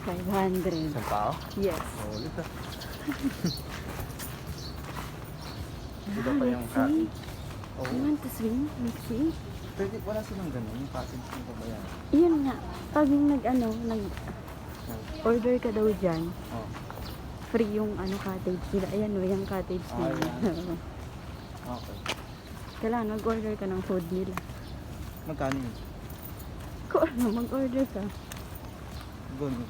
500. Isang tao? Yes. Oh, ulit ah. Iba pa yung cottage. You Oo. want to swim? Let's see. Pwede, wala silang ganun. Yung cottage mo pa ba yan? Iyan nga. Pag nag-order ka daw dyan, Oh. free yung cottage nila. Ayan o, yung cottage Ah, nila. yan. Okay. Kailangan mag-order ka ng food nila. Magkano yun? Kung ano, mag-order ka. Ganun.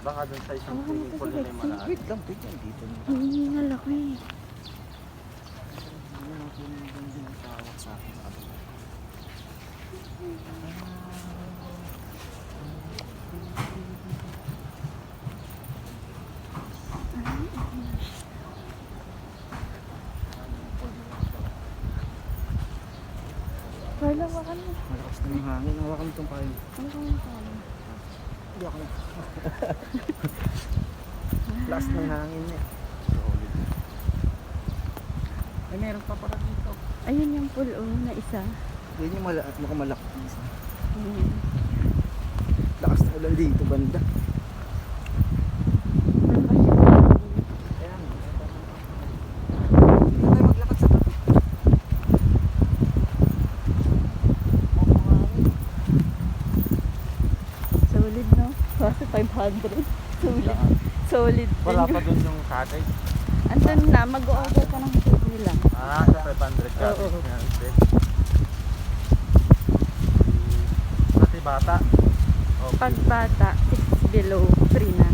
Baka dun sa isang Oo, swimming pool nila yung kasi malalim. Wait lang, wait lang. Dito na. Hinihingal ako eh. Hindi natin yung tawag sa akin sa kabila. Wala ba ka na? Malakas na yung hangin. Hawakan mo itong payo. Ano ka yung talo? Hindi ako na. Lakas ng hangin niya. Ay, meron pa pala dito. Ayun yung pool na isa. Yan yung mukhang malaki. Ayan. Lakas na ulan dito, banda. Ayan. Dito tayo maglakad sa tabi. Solid, no? Kasi 500. Solid. Solid din. Wala pa dun yung cottage. Andun na, mag-order ka ng food nila. Ah, sa 500 cottage. Oo. Yan, okay. Pati bata. Okay. Pag bata, 6 below, free na.